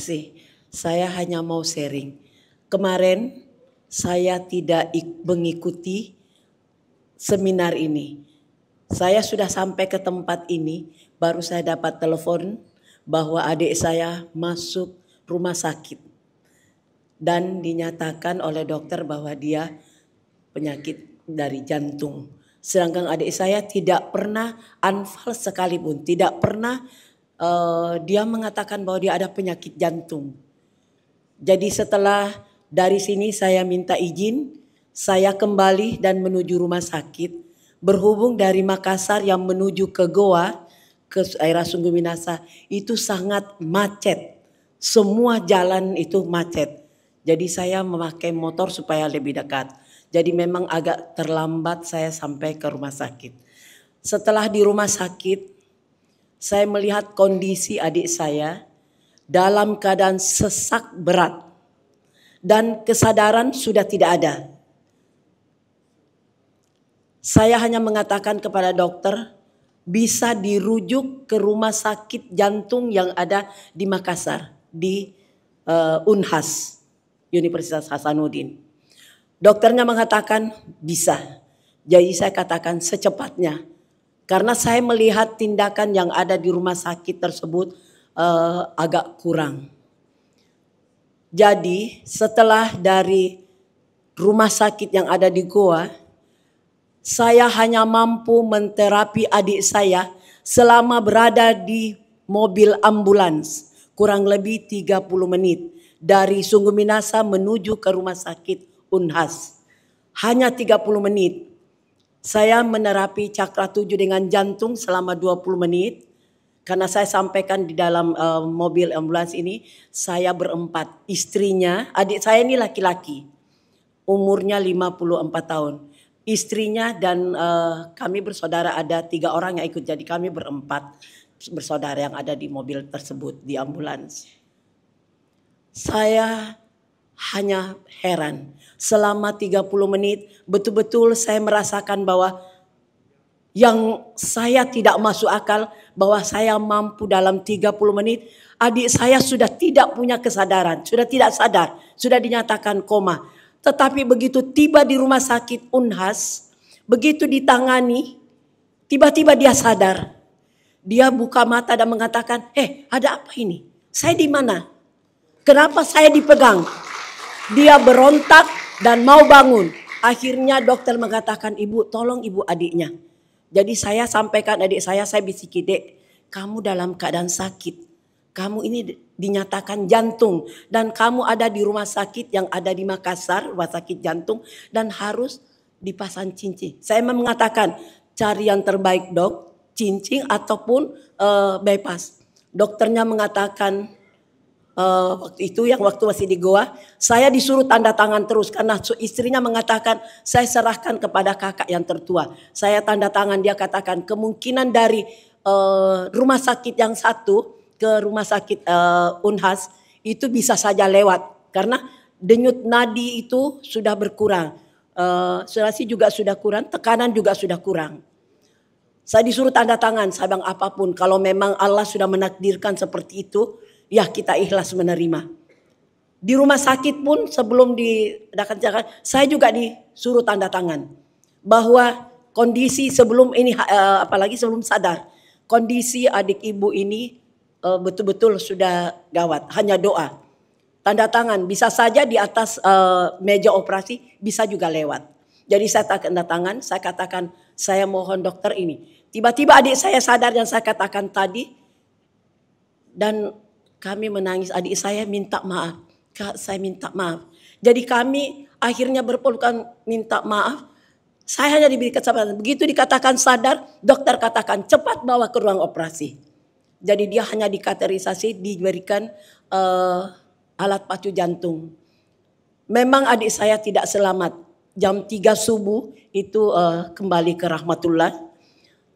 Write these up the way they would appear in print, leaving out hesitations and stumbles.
kasih. Saya hanya mau sharing. Kemarin saya tidak mengikuti seminar ini. Saya sudah sampai ke tempat ini, baru saya dapat telepon bahwa adik saya masuk rumah sakit. Dan dinyatakan oleh dokter bahwa dia penyakit dari jantung. Sedangkan adik saya tidak pernah anfal sekalipun, tidak pernah dia mengatakan bahwa dia ada penyakit jantung. Jadi setelah dari sini saya minta izin, saya kembali dan menuju rumah sakit. Berhubung dari Makassar yang menuju ke Goa, ke daerah Sungguh Minasa, itu sangat macet. Semua jalan itu macet. Jadi saya memakai motor supaya lebih dekat. Jadi memang agak terlambat saya sampai ke rumah sakit. Setelah di rumah sakit, saya melihat kondisi adik saya dalam keadaan sesak berat. Dan kesadaran sudah tidak ada. Saya hanya mengatakan kepada dokter, bisa dirujuk ke rumah sakit jantung yang ada di Makassar, di Unhas, Universitas Hasanuddin. Dokternya mengatakan bisa. Jadi saya katakan secepatnya. Karena saya melihat tindakan yang ada di rumah sakit tersebut agak kurang. Jadi setelah dari rumah sakit yang ada di Goa, saya hanya mampu menterapi adik saya selama berada di mobil ambulans. Kurang lebih 30 menit. Dari Sungguh Minasa menuju ke rumah sakit Unhas. Hanya 30 menit. Saya menerapi cakra 7 dengan jantung selama 20 menit. Karena saya sampaikan di dalam mobil ambulans ini, saya berempat. Istrinya, adik saya ini laki-laki. Umurnya 54 tahun. Istrinya dan kami bersaudara ada 3 orang yang ikut. Jadi kami berempat bersaudara yang ada di mobil tersebut, di ambulans. Saya hanya heran. Selama 30 menit betul-betul saya merasakan bahwa yang saya tidak masuk akal, bahwa saya mampu dalam 30 menit. Adik saya sudah tidak punya kesadaran, sudah tidak sadar, sudah dinyatakan koma. Tetapi begitu tiba di rumah sakit Unhas, begitu ditangani, tiba-tiba dia sadar. Dia buka mata dan mengatakan, ada apa ini? Saya di mana? Kenapa saya dipegang? Dia berontak dan mau bangun. Akhirnya dokter mengatakan, ibu tolong ibu adiknya. Jadi saya sampaikan adik saya bisiki, dek, kamu dalam keadaan sakit. Kamu ini dinyatakan jantung dan kamu ada di rumah sakit yang ada di Makassar, rumah sakit jantung, dan harus dipasang cincin. Saya mengatakan cari yang terbaik dok, cincin ataupun bypass. Dokternya mengatakan waktu itu yang waktu masih di Goa, saya disuruh tanda tangan terus karena istrinya mengatakan saya serahkan kepada kakak yang tertua. Saya tanda tangan, dia katakan kemungkinan dari rumah sakit yang satu ke rumah sakit Unhas itu bisa saja lewat karena denyut nadi itu sudah berkurang, saturasi juga sudah kurang, tekanan juga sudah kurang. Saya disuruh tanda tangan, saya bilang apapun kalau memang Allah sudah menakdirkan seperti itu, ya kita ikhlas menerima. Di rumah sakit pun sebelum diadakan saya juga disuruh tanda tangan bahwa kondisi sebelum ini apalagi sebelum sadar, kondisi adik ibu ini betul-betul sudah gawat, hanya doa. Tanda tangan bisa saja di atas meja operasi, bisa juga lewat. Jadi saya tanda tangan, saya katakan saya mohon dokter ini. Tiba-tiba adik saya sadar yang saya katakan tadi dan kami menangis. Adik saya minta maaf, Kak saya minta maaf. Jadi kami akhirnya berpelukan minta maaf. Saya hanya diberi kesabaran. Begitu dikatakan sadar, dokter katakan cepat bawa ke ruang operasi. Jadi dia hanya dikateterisasi, diberikan alat pacu jantung. Memang adik saya tidak selamat. Jam 3 subuh itu kembali ke rahmatullah.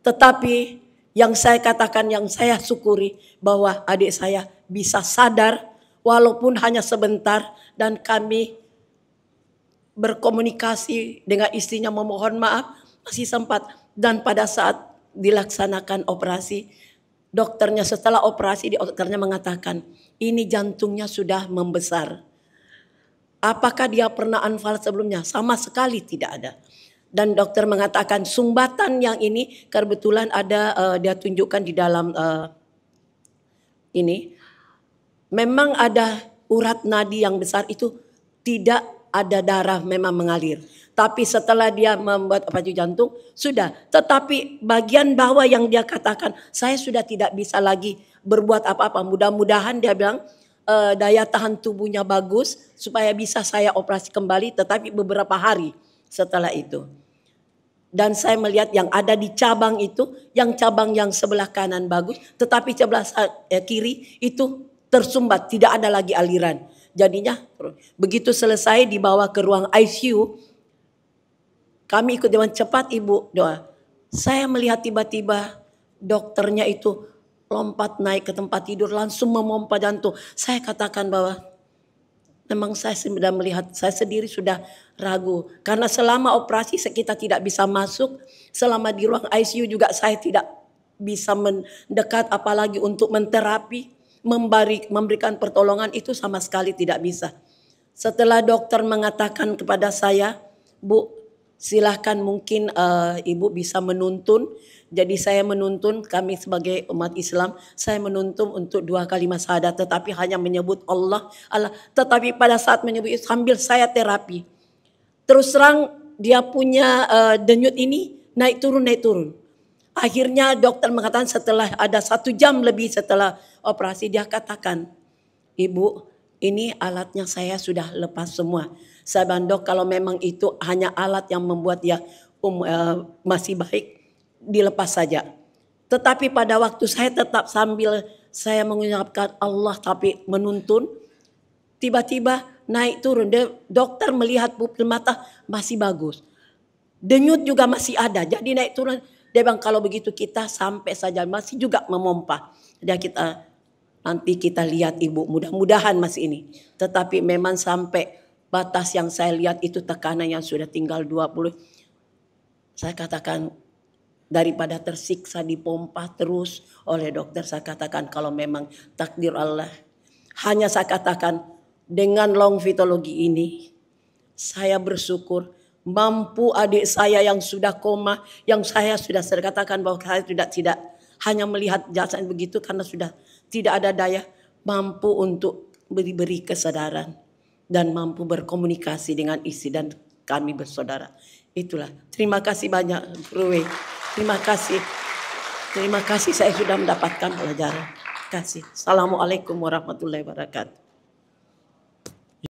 Tetapi yang saya katakan, yang saya syukuri bahwa adik saya bisa sadar walaupun hanya sebentar. Dan kami berkomunikasi dengan istrinya memohon maaf, masih sempat. Dan pada saat dilaksanakan operasi, dokternya setelah operasi, dokternya mengatakan ini jantungnya sudah membesar. Apakah dia pernah anfal sebelumnya? Sama sekali tidak ada. Dan dokter mengatakan sumbatan yang ini kebetulan ada dia tunjukkan di dalam ini. Memang ada urat nadi yang besar itu, tidak ada darah memang mengalir. Tapi setelah dia membuat pacu jantung sudah. Tetapi bagian bawah yang dia katakan saya sudah tidak bisa lagi berbuat apa-apa. Mudah-mudahan dia bilang daya tahan tubuhnya bagus supaya bisa saya operasi kembali. Tetapi beberapa hari setelah itu. Dan saya melihat yang ada di cabang itu, yang cabang yang sebelah kanan bagus, tetapi sebelah kiri itu tersumbat, tidak ada lagi aliran. Jadinya begitu selesai dibawa ke ruang ICU, kami ikut dengan cepat ibu doa. Saya melihat tiba-tiba dokternya itu lompat naik ke tempat tidur langsung memompa jantung. Saya katakan bahwa memang saya sudah melihat, saya sendiri sudah ragu. Karena selama operasi kita tidak bisa masuk. Selama di ruang ICU juga saya tidak bisa mendekat. Apalagi untuk menterapi, memberikan pertolongan itu sama sekali tidak bisa. Setelah dokter mengatakan kepada saya, Bu silahkan mungkin ibu bisa menuntun. Jadi saya menuntun, kami sebagai umat Islam, saya menuntun untuk 2 kalimat syahadat, tetapi hanya menyebut Allah. Tetapi pada saat menyebut itu sambil saya terapi, terus terang dia punya denyut ini naik turun. Akhirnya dokter mengatakan setelah ada 1 jam lebih setelah operasi, dia katakan, Ibu ini alatnya saya sudah lepas semua. Saya bilang, Dok, kalau memang itu hanya alat yang membuat dia masih baik, dilepas saja. Tetapi pada waktu saya tetap sambil saya mengucapkan Allah tapi menuntun, tiba-tiba naik turun. Dokter melihat pupil mata masih bagus, denyut juga masih ada, jadi naik turun. Dia bilang kalau begitu kita sampai saja, masih juga memompa. Jadi nanti kita lihat ibu, mudah-mudahan masih ini. Tetapi memang sampai batas yang saya lihat itu tekanan yang sudah tinggal 20. Saya katakan daripada tersiksa dipompa terus oleh dokter, saya katakan kalau memang takdir Allah. Hanya saya katakan dengan longitologi ini saya bersyukur mampu adik saya yang sudah koma, yang saya sudah katakan bahwa saya tidak hanya melihat jasad begitu karena sudah tidak ada daya, mampu untuk beri kesadaran dan mampu berkomunikasi dengan isi dan kami bersaudara. Itulah. Terima kasih banyak, Bro. Terima kasih. Terima kasih saya sudah mendapatkan pelajaran. Terima kasih. Assalamualaikum warahmatullahi wabarakatuh.